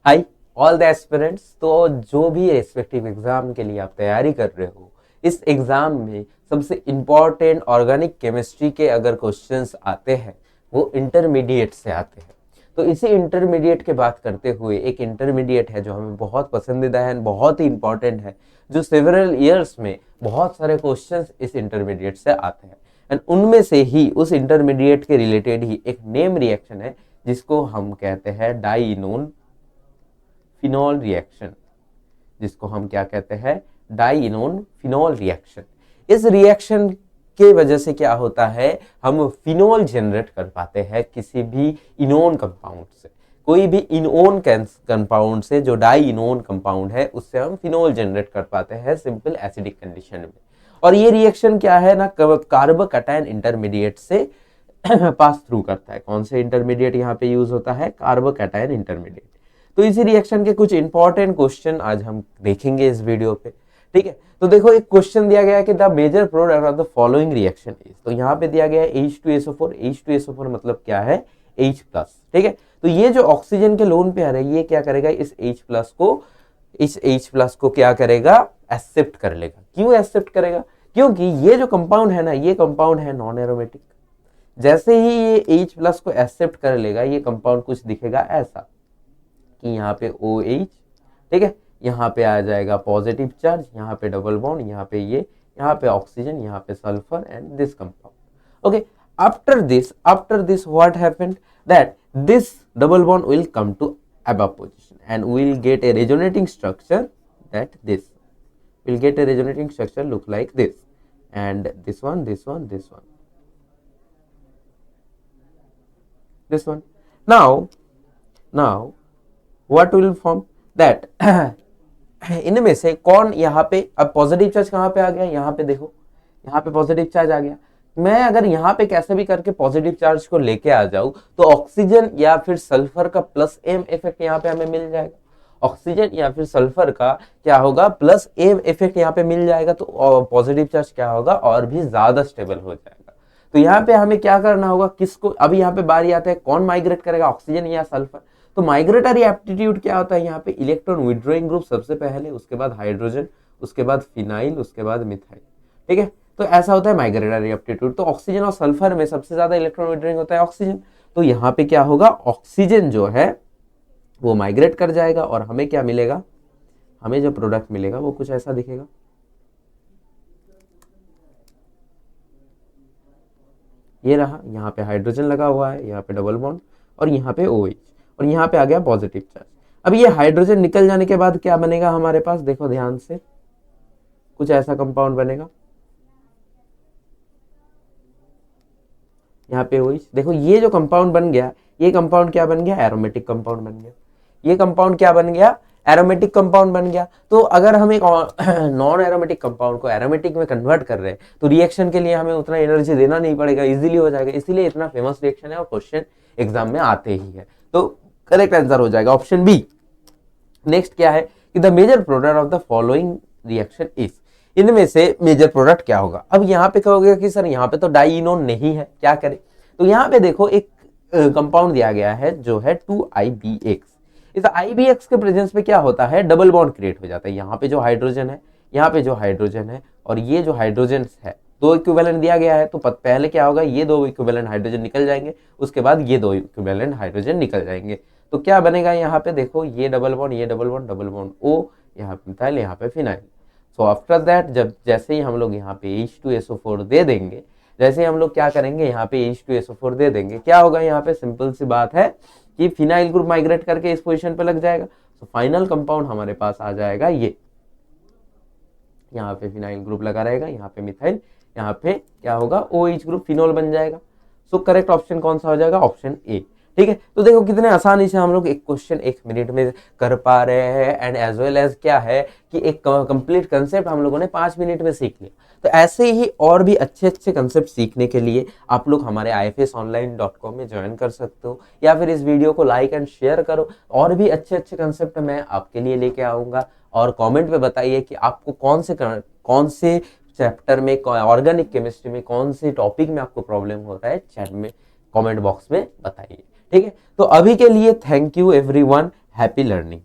Hi all the aspirants. तो जो भी रेस्पेक्टिव एग्जाम के लिए आप तैयारी कर रहे हो, इस एग्जाम में सबसे इम्पॉर्टेंट ऑर्गेनिक केमिस्ट्री के अगर क्वेश्चंस आते हैं वो इंटरमीडिएट से आते हैं। तो इसी इंटरमीडिएट के बात करते हुए एक इंटरमीडिएट है जो हमें बहुत पसंदीदा है, बहुत ही इंपॉर्टेंट है, जो सेवरल ईयर्स में बहुत सारे क्वेश्चंस इस इंटरमीडिएट से आते हैं। एंड उनमें से ही उस इंटरमीडिएट के रिलेटेड ही एक नेम रिएक्शन है जिसको हम कहते हैं डाइइनोन फिनॉल रिएक्शन, जिसको हम क्या कहते हैं, डाइइनोन फिनॉल रिएक्शन। इस रिएक्शन के वजह से क्या होता है, हम फिनॉल जनरेट कर पाते हैं किसी भी इनोन कंपाउंड से। कोई भी इनोन कंपाउंड से जो डाइइनोन कंपाउंड है उससे हम फिनॉल जनरेट कर पाते हैं सिंपल एसिडिक कंडीशन में। और ये रिएक्शन क्या है ना, कार्बोकैटायन इंटरमीडिएट से पास थ्रू करता है। कौन से इंटरमीडिएट यहाँ पे यूज होता है, कार्बोकैटायन इंटरमीडिएट। तो इसी रिएक्शन के कुछ इंपॉर्टेंट क्वेश्चन आज हम देखेंगे इस वीडियो पे, ठीक है। तो देखो एक क्वेश्चन दिया गया है कि the major product of the following reaction is, तो यहाँ पे दिया गया है H2SO4। H2SO4 मतलब क्या है, H प्लस, ठीक है। तो ये जो ऑक्सीजन के लोन पेयर है ये क्या करेगा, इस H प्लस को क्या करेगा, एक्सेप्ट कर लेगा। क्यों एक्सेप्ट करेगा, क्योंकि ये जो कंपाउंड है ना, ये कंपाउंड है नॉन एरोमेटिक। जैसे ही ये H प्लस को एक्सेप्ट कर लेगा ये कंपाउंड कुछ दिखेगा ऐसा कि यहाँ पे OH, ठीक है, यहाँ पे आ जाएगा पॉजिटिव चार्ज, यहाँ पे डबल बॉन्ड, यहाँ पे ये, यहाँ पे ऑक्सीजन, यहाँ पे sulphur and this compound. Okay, after this what happened, that this double bond will come to above position and we will get a resonating structure, that this will get a resonating structure look like this, and this one, this one, this one, this one. Now what will form, that इनमें से कौन, यहाँ पे अब positive charge कहाँ पे आ गया, यहाँ पे देखो, यहाँ पे पॉजिटिव चार्ज आ गया। मैं अगर यहाँ पे कैसे भी करके पॉजिटिव चार्ज को लेके आ जाऊं तो ऑक्सीजन या फिर सल्फर का प्लस एम इफेक्ट यहाँ पे हमें मिल जाएगा। ऑक्सीजन या फिर सल्फर का क्या होगा, प्लस एम इफेक्ट यहाँ पे मिल जाएगा। तो पॉजिटिव चार्ज क्या होगा, और भी ज्यादा स्टेबल हो जाएगा। तो यहाँ पे हमें क्या करना होगा, किसको, अभी यहाँ पे बारी आता है कौन माइग्रेट करेगा, ऑक्सीजन या सल्फर। तो माइग्रेटरी एप्टीट्यूड क्या होता है, यहाँ पे इलेक्ट्रॉन विड्रॉइंग ग्रुप सबसे पहले, उसके बाद हाइड्रोजन, उसके बाद फिनाइल, उसके बाद मिथाइल, ठीक है। तो ऐसा होता है माइग्रेटरी एप्टीट्यूड। तो ऑक्सीजन और सल्फर में सबसे ज्यादा इलेक्ट्रॉन विड्रॉइंग होता है ऑक्सीजन। तो यहाँ पे क्या होगा, ऑक्सीजन जो है वो माइग्रेट कर जाएगा और हमें क्या मिलेगा, हमें जो प्रोडक्ट मिलेगा वो कुछ ऐसा दिखेगा। ये रहा, यहाँ पे हाइड्रोजन लगा हुआ है, यहाँ पे डबल बॉन्ड, और यहाँ पे OH, और यहाँ पे आ गया पॉजिटिव चार्ज। अब ये हाइड्रोजन निकल जाने के बाद क्या बनेगा हमारे पास, देखो ध्यान से, कुछ ऐसा कंपाउंड बनेगा। यहाँ पे OH, देखो ये जो कंपाउंड बन गया, ये कंपाउंड क्या बन गया, एरोमेटिक कंपाउंड बन गया। ये कंपाउंड क्या बन गया, एरोमेटिक कंपाउंड बन गया। तो अगर हम एक नॉन एरोमेटिक कंपाउंड को एरोमेटिक में कन्वर्ट कर रहे हैं तो रिएक्शन के लिए हमें उतना एनर्जी देना नहीं पड़ेगा, इजीली हो जाएगा। इसीलिए इतना फेमस रिएक्शन है और क्वेश्चन एग्जाम में आते ही है। तो करेक्ट आंसर हो जाएगा ऑप्शन बी। नेक्स्ट क्या है कि the major product of the following reaction is, इनमें से मेजर प्रोडक्ट क्या होगा। अब यहाँ पे कहोगे कि सर यहाँ पे तो डाइइनोन नहीं है, क्या करें। तो यहाँ पे देखो एक कंपाउंड दिया गया है जो है 2IBX। इस IBX के प्रेजेंस में क्या होता है, डबल बॉन्ड क्रिएट हो जाता है। यहाँ पे जो हाइड्रोजन है, यहाँ पे जो हाइड्रोजन है, और ये जो हाइड्रोजन है, दो इक्विवेलेंट दिया गया है। तो पहले क्या होगा, ये दो इक्विवेलेंट हाइड्रोजन निकल जाएंगे, उसके बाद ये दो इक्विवेलेंट हाइड्रोजन निकल जाएंगे। तो क्या बनेगा, यहाँ पे देखो ये डबल बॉन्ड, ये double bond, double bond O, यहाँ पे मिथाइल, यहाँ पे फिनाइल। सो आफ्टर दैट जब जैसे ही हम लोग यहाँ पे H2SO4 दे देंगे, जैसे हम लोग क्या करेंगे, यहाँ पे H2SO4 दे देंगे, क्या होगा, यहाँ पे सिंपल सी बात है कि फिनाइल ग्रुप माइग्रेट करके इस पोजीशन पे लग जाएगा। तो फाइनल कंपाउंड हमारे पास आ जाएगा ये, यहाँ पे फिनाइल ग्रुप लगा रहेगा, यहाँ पे मिथाइल, यहाँ पे क्या होगा, OH ग्रुप, फिनोल बन जाएगा। सो करेक्ट ऑप्शन कौन सा हो जाएगा, ऑप्शन ए, ठीक है। तो देखो कितने आसानी से हम लोग एक क्वेश्चन 1 मिनट में कर पा रहे हैं, एंड एज वेल एज क्या है कि एक कंप्लीट कंसेप्ट हम लोगों ने 5 मिनट में सीख लिया। तो ऐसे ही और भी अच्छे अच्छे कंसेप्ट सीखने के लिए आप लोग हमारे ifsonline.com में ज्वाइन कर सकते हो, या फिर इस वीडियो को लाइक एंड शेयर करो। और भी अच्छे अच्छे कंसेप्ट मैं आपके लिए लेके आऊंगा। और कमेंट में बताइए कि आपको कौन से चैप्टर में, ऑर्गेनिक केमिस्ट्री में कौन से टॉपिक में आपको प्रॉब्लम हो रहा है, चैट में कमेंट बॉक्स में बताइए, ठीक है। तो अभी के लिए thank you everyone, happy learning.